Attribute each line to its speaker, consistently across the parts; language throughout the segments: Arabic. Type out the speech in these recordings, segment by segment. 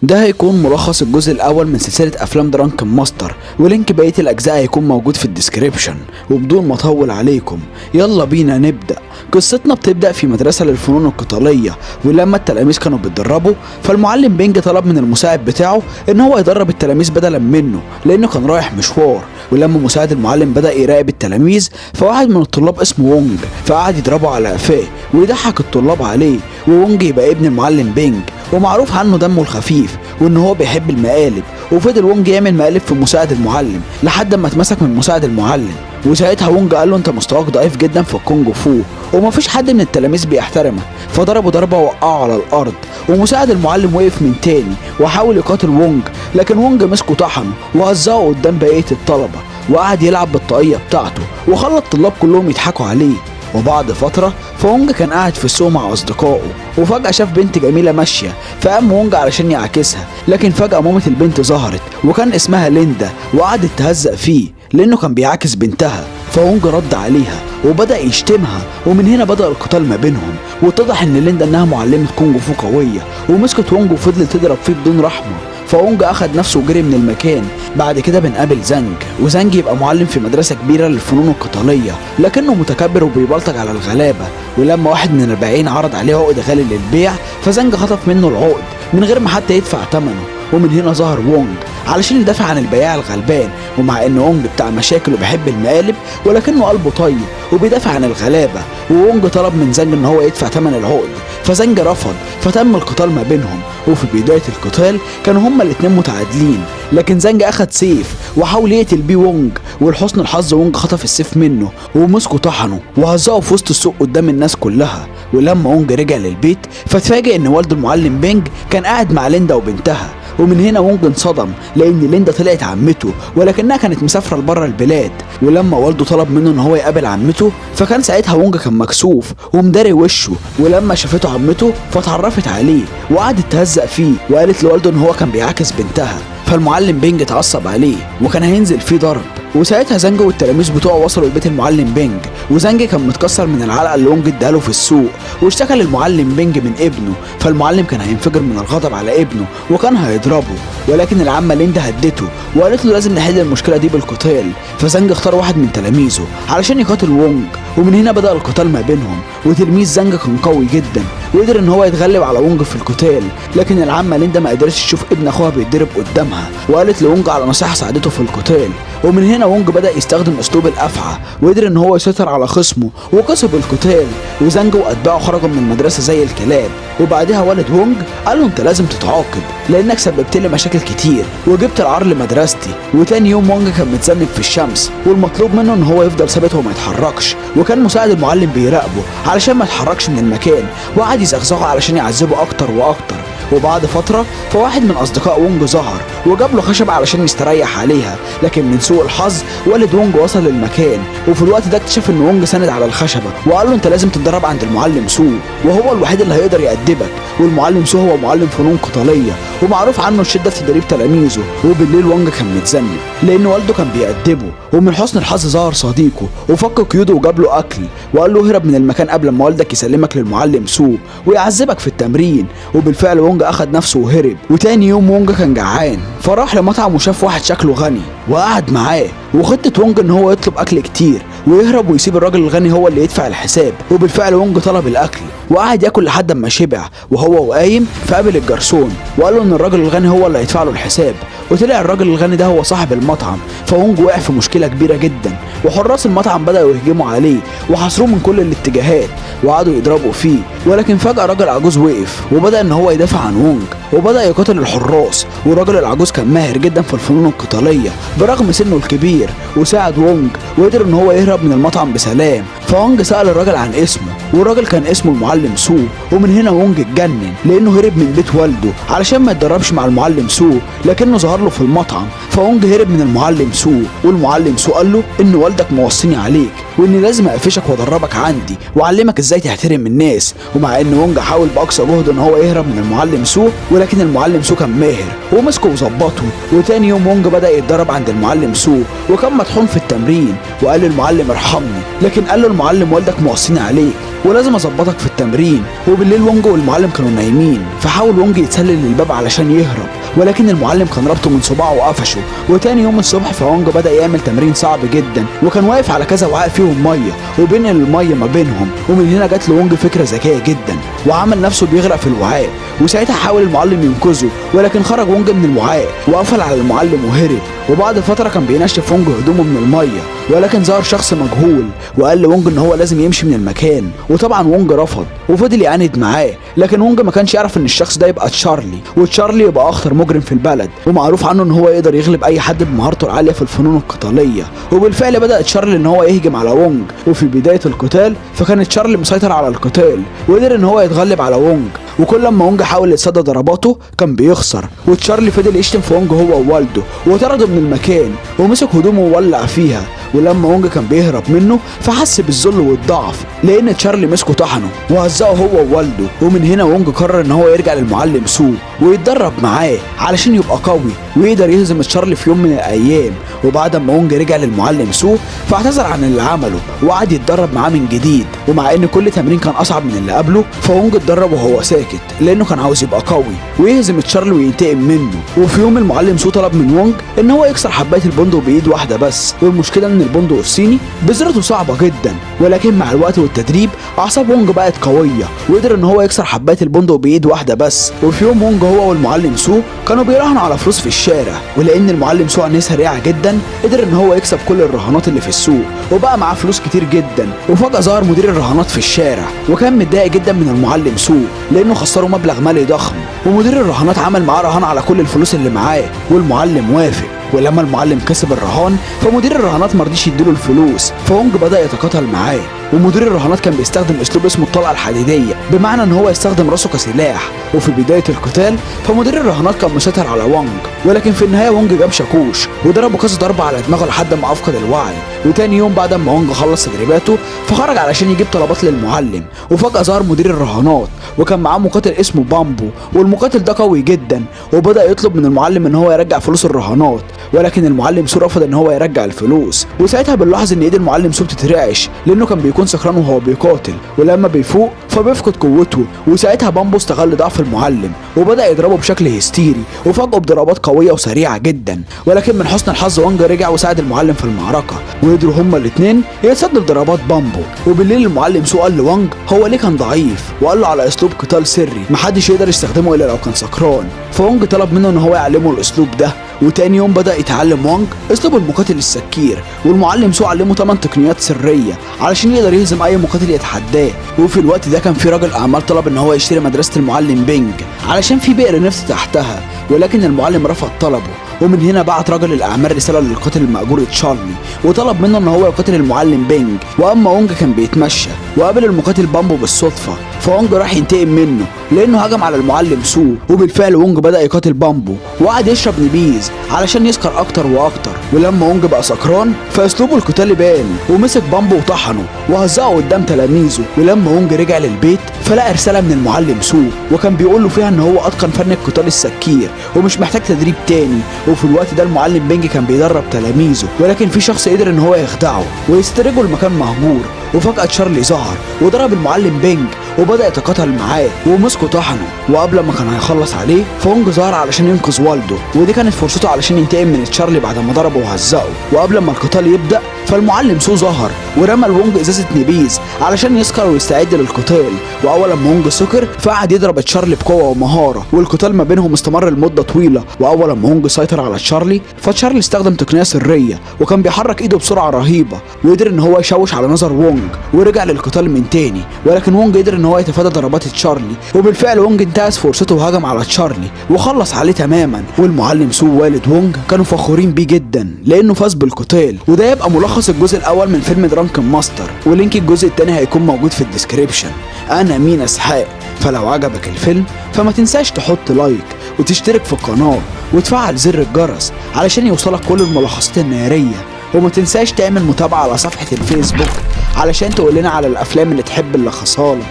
Speaker 1: ده هيكون ملخص الجزء الاول من سلسله افلام درانكن ماستر، ولينك بقيه الاجزاء هيكون موجود في الديسكريبشن. وبدون ما اطول عليكم يلا بينا نبدا. قصتنا بتبدا في مدرسه للفنون القتاليه، ولما التلاميذ كانوا بيتدربوا فالمعلم بينج طلب من المساعد بتاعه ان هو يدرب التلاميذ بدلا منه لانه كان رايح مشوار. ولما مساعد المعلم بدا يراقب التلاميذ فواحد من الطلاب اسمه وونج فقعد يضربه على قفاه ويضحك الطلاب عليه. وونج يبقى ابن المعلم بينج ومعروف عنه دمه الخفيف وان هو بيحب المقالب. وفضل وونج يعمل مقالب في مساعد المعلم لحد ما اتمسك من مساعد المعلم. وساعتها وونج قال له انت مستواك ضعيف جدا في الكونج فو ومفيش حد من التلاميذ بيحترمك، فضربه ضربه وقعه على الارض. ومساعد المعلم وقف من تاني وحاول يقاتل وونج، لكن وونج مسكه طحنه وهزقه قدام بقيه الطلبه وقعد يلعب بالطاقيه بتاعته وخلى الطلاب كلهم يضحكوا عليه. وبعد فترة فونج كان قاعد في السوق مع أصدقائه وفجأة شاف بنت جميلة ماشية، فقام وونج علشان يعاكسها، لكن فجأة مامة البنت ظهرت وكان اسمها ليندا وقعدت تهزق فيه لأنه كان بيعاكس بنتها. فونج رد عليها وبدأ يشتمها، ومن هنا بدأ القتال ما بينهم. واتضح ان ليندا انها معلمة كونج فو قوية ومسكت وونج وفضلت تضرب فيه بدون رحمة. فونج اخد نفسه وجري من المكان. بعد كده بنقابل زانج، وزانج يبقى معلم في مدرسة كبيرة للفنون القتالية لكنه متكبر وبيبلطج على الغلابة. ولما واحد من البائعين عرض عليه عقد غالي للبيع فزانج خطف منه العقد من غير ما حتى يدفع ثمنه. ومن هنا ظهر وونج علشان يدافع عن البياع الغلبان، ومع ان وونج بتاع مشاكل وبيحب المقالب ولكنه قلبه طيب وبيدافع عن الغلابة. وونج طلب من زانج ان هو يدفع ثمن العقد فزانج رفض، فتم القتال ما بينهم. وفي بداية القتال كانوا هما الاتنين متعادلين، لكن زانج اخد سيف وحاول يقتل بيه وونج، ولحسن الحظ وونج خطف السيف منه ومسكه طحنه وهزقه في وسط السوق قدام الناس كلها. ولما وونج رجع للبيت فاتفاجئ ان والد المعلم بينج كان قاعد مع ليندا وبنتها. ومن هنا وونج انصدم لان ليندا طلعت عمته ولكنها كانت مسافره لبره البلاد. ولما والده طلب منه ان هو يقابل عمته فكان ساعتها وونج كان مكسوف ومداري وشه. ولما شافته عمته فاتعرفت عليه وقعدت تهزق فيه وقالت لوالده ان هو كان بيعاكس بنتها. فالمعلم بينج اتعصب عليه وكان هينزل فيه ضرب. وساعتها زانج والتلاميذ بتوعه وصلوا لبيت المعلم بينج، وزانج كان متكسر من العلقه اللي وونج اداله في السوق واشتكى للمعلم بينج من ابنه. فالمعلم كان هينفجر من الغضب على ابنه وكان هيضربه، ولكن العمه ليندا هدته وقالت له لازم نحل المشكله دي بالقتال. فزانج اختار واحد من تلاميذه علشان يقاتل وونج، ومن هنا بدا القتال ما بينهم. وتلميذ زانج كان قوي جدا وقدر ان هو يتغلب على وونج في القتال، لكن العمه ليندا ما قدرتش تشوف ابن اخوها بيتضرب قدامها وقالت لوونج على نصيحه ساعدته في القتال. ومن هنا وونج بدا يستخدم اسلوب الافعى وقدر ان هو يسيطر على خصمه وكسب القتال. وزانج واتباعه خرجوا من المدرسه زي الكلاب. وبعدها والد وونج قال له انت لازم تتعاقب لانك سببت لي مشاكل كتير وجبت العار لمدرستي. وتاني يوم وونج كان متذنب في الشمس والمطلوب منه ان هو يفضل ثابت وما يتحركش، وكان مساعد المعلم بيراقبه علشان ما يتحركش من المكان وقعد يزغزغه علشان يعذبه اكتر واكتر. وبعد فترة فواحد من أصدقاء وونج ظهر وجاب له خشبة علشان يستريح عليها، لكن من سوء الحظ والد وونج وصل للمكان. وفي الوقت ده اكتشف ان وونج سند على الخشبة وقال له انت لازم تتدرب عند المعلم سو وهو الوحيد اللي هيقدر يأدبك. والمعلم سو هو معلم فنون قتالية ومعروف عنه الشدة في تدريب تلاميذه. وبالليل وونج كان متذنب لان والده كان بيأدبه، ومن حسن الحظ ظهر صديقه وفك قيوده وجاب له اكل وقال له اهرب من المكان قبل ما والدك يسلمك للمعلم سو ويعذبك في التمرين. وبالفعل وونج اخد نفسه وهرب. وتاني يوم وونج كان جعان فراح لمطعم وشاف واحد شكله غني وقعد معاه، وخطة وونج ان هو يطلب اكل كتير ويهرب ويسيب الراجل الغني هو اللي يدفع الحساب. وبالفعل وونج طلب الاكل وقعد ياكل لحد ما شبع، وهو وقايم فقابل الجرسون وقال له ان الراجل الغني هو اللي هيدفع له الحساب. وطلع الراجل الغني ده هو صاحب المطعم. فوونج وقع في مشكلة كبيرة جدا وحراس المطعم بدأوا يهجموا عليه وحاصروه من كل الاتجاهات وقعدوا يضربوا فيه. ولكن فجأة راجل عجوز وقف وبدأ ان هو يدافع عن وونج وبدأ يقاتل الحراس. والراجل العجوز كان ماهر جدا في الفنون القتالية برغم سنه الكبير، وساعد وونج وقدر ان هو يهرب من المطعم بسلام. فوونج سأل الراجل عن اسمه والراجل كان اسمه المعلم سو. ومن هنا وونج اتجنن لانه هرب من بيت والده علشان ما يتدربش مع المعلم سو، لكنه ظهر له في المطعم. فوونج هرب من المعلم سو، والمعلم سو قال له ان والدك موصيني عليك واني لازم اقفشك وادربك عندي واعلمك ازاي تحترم الناس. ومع ان وونج حاول باقصى جهد ان هو يهرب من المعلم سو، ولكن المعلم سو كان ماهر ومسكه وظبطه. وتاني يوم وونج بدا يتدرب عند المعلم سو وكان مطحون في التمرين، وقال للمعلم ارحمني، لكن قال له المعلم والدك موصيني عليك ولازم اظبطك في التمرين. وبالليل وونج والمعلم كانوا نايمين، فحاول وونج يتسلل للباب علشان يهرب، ولكن المعلم كان ربطه من صباعه وقفشه. وتاني يوم الصبح فوونج بدأ يعمل تمرين صعب جدا، وكان واقف على كذا وعاء فيهم ميه وبينقل الميه ما بينهم. ومن هنا جات لوونج فكره ذكيه جدا، وعمل نفسه بيغرق في الوعاء، وساعتها حاول المعلم ينقذه، ولكن خرج وونج من الوعاء وقفل على المعلم وهرب. وبعد فتره كان بينشف وونج هدومه من الميه، ولكن ظهر شخص مجهول وقال لوونج ان هو لازم يمشي من المكان. وطبعا وونج رفض وفضل يعاند معاه، لكن وونج ما كانش يعرف ان الشخص ده يبقى تشارلي، وتشارلي يبقى اخطر مجرم في البلد، ومعروف عنه ان هو يقدر يغلب اي حد بمهارته العاليه في الفنون القتاليه. وبالفعل بدا تشارلي ان هو يهجم على وونج، وفي بدايه القتال فكان تشارلي مسيطر على القتال وقدر ان هو يتغلب على وونج. وكل لما وونج حاول يتصدى ضرباته كان بيخسر، وتشارلي فضل يشتم في وونج هو ووالده وطرده من المكان ومسك هدومه وولع فيها. ولما وونج كان بيهرب منه فحس بالذل والضعف، لان تشارلي مسكه طحنه وهزقه هو ووالده. ومن هنا وونج قرر ان هو يرجع للمعلم سو ويتدرب معاه علشان يبقى قوي ويقدر يهزم تشارلي في يوم من الايام. وبعد ما وونج رجع للمعلم سو فاعتذر عن اللي عمله وقعد يتدرب معاه من جديد. ومع ان كل تمرين كان اصعب من اللي قبله فوونج اتدرب وهو ساكت، لانه كان عاوز يبقى قوي ويهزم تشارلي وينتقم منه. وفي يوم المعلم سو طلب من وونج ان هو يكسر حبايه البندق بايد واحده بس، والمشكله ان البندق الصيني بذرته صعبه جدا، ولكن مع الوقت والتدريب اعصاب وونج بقت قويه وقدر ان هو يكسر حبايه البندق بايد واحده بس. وفي يوم وونج هو والمعلم سو كانوا بيراهنوا على فلوس في الشارع، ولان المعلم سو عينيه سريعه جدا قدر ان هو يكسب كل الرهانات اللي في السوق وبقى معاه فلوس كتير جدا. وفجاه ظهر مدير الرهانات في الشارع وكان متضايق جدا من المعلم سو لانه خسره مبلغ مالي ضخم، ومدير الرهانات عمل معاه رهان على كل الفلوس اللي معاه والمعلم وافق. ولما المعلم كسب الرهان فمدير الرهانات مرضيش يديله الفلوس، فوونج بدأ يتقاتل معاه. ومدير الرهانات كان بيستخدم اسلوب اسمه الطلقه الحديديه، بمعنى ان هو يستخدم راسه كسلاح. وفي بدايه القتال فمدير الرهانات كان مسيطر على وونج، ولكن في النهايه وونج جاب شاكوش وضربه كذا ضربه على دماغه لحد ما افقد الوعي. وتاني يوم بعد ما وونج خلص تدريباته فخرج علشان يجيب طلبات للمعلم، وفجاه ظهر مدير الرهانات وكان معاه مقاتل اسمه بامبو، والمقاتل ده قوي جدا وبدا يطلب من المعلم ان هو يرجع فلوس الرهانات، ولكن المعلم سو رفض ان هو يرجع الفلوس. وساعتها بنلاحظ ان ايد المعلم سو بتترعش لانه كان بيكون سكران وهو بيقاتل، ولما بيفوق فبيفقد قوته. وساعتها بامبو استغل ضعف المعلم وبدا يضربه بشكل هستيري وفاجئه بضربات قويه وسريعه جدا. ولكن من حسن الحظ وونج رجع وساعد المعلم في المعركه وقدروا هما الاثنين يتصدوا لضربات بامبو. وبالليل المعلم سو قال لوونج هو ليه كان ضعيف، وقال له على اسلوب قتال سري محدش يقدر يستخدمه الا لو كان سكران. فوونج طلب منه ان هو يعلمه الاسلوب ده، وتاني يوم بدأ يتعلم وونج اسلوب المقاتل السكير، والمعلم سو علمه 8 تقنيات سرية علشان يقدر يهزم اي مقاتل يتحداه. وفي الوقت ده كان في راجل اعمال طلب ان هو يشتري مدرسة المعلم بينج علشان في بئر نفط تحتها، ولكن المعلم رفض طلبه. ومن هنا بعت رجل الاعمال رساله للقاتل المأجور تشارلي وطلب منه ان هو يقاتل المعلم بينج. واما وونج كان بيتمشى وقابل المقاتل بامبو بالصدفه، فوونج راح ينتقم منه لانه هجم على المعلم سو. وبالفعل وونج بدا يقاتل بامبو وقعد يشرب نبيذ علشان يسكر اكتر واكتر. ولما وونج بقى سكران فاسلوبه القتالي بان ومسك بامبو وطحنه وهزقه قدام تلاميذه. ولما وونج رجع للبيت فلقى رساله من المعلم سو وكان بيقول له فيها ان هو اتقن فن القتال السكير ومش محتاج تدريب تاني. وفي الوقت ده المعلم بينج كان بيدرب تلاميذه، ولكن في شخص قدر ان هو يخدعه ويستدرجه لمكان مهجور. وفجأة تشارلي ظهر وضرب المعلم بينج وبدأ يتقاتل معاه ومسكه طحنه. وقبل ما كان هيخلص عليه فوونج ظهر علشان ينقذ والده، ودي كانت فرصته علشان ينتقم من تشارلي بعد ما ضربه وهزقه. وقبل ما القتال يبدأ فالمعلم سو ظهر ورمى لوونج ازازة نبيذ علشان يسكر ويستعد للقتال. واول ما وونج سكر فقعد يضرب تشارلي بقوة ومهارة، والقتال ما بينهم استمر لمدة طويلة. واول ما وونج سيطر على تشارلي فتشارلي استخدم تقنية سرية وكان بيحرك ايده بسرعة رهيبة وقدر ان هو يشوش على نظر وونج ورجع للقتال من تاني. ولكن وونج قدر ان هو يتفادى ضربات تشارلي، وبالفعل وونج انتهز فرصته وهجم على تشارلي وخلص عليه تماما. والمعلم سو ووالد وونج كانوا فخورين بيه جدا لانه فاز بالقتال. وده يبقى ملخص الجزء الاول من فيلم درانكن ماستر، ولينك الجزء الثاني هيكون موجود في الديسكريبشن. انا مين اسحاق، فلو عجبك الفيلم فما تنساش تحط لايك وتشترك في القناة وتفعل زر الجرس علشان يوصلك كل الملخصات النارية. وما تنساش تعمل متابعة على صفحة الفيسبوك علشان تقول لنا على الافلام اللي تحب نلخصها لك.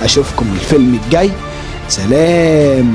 Speaker 1: اشوفكم الفيلم الجاي، سلام.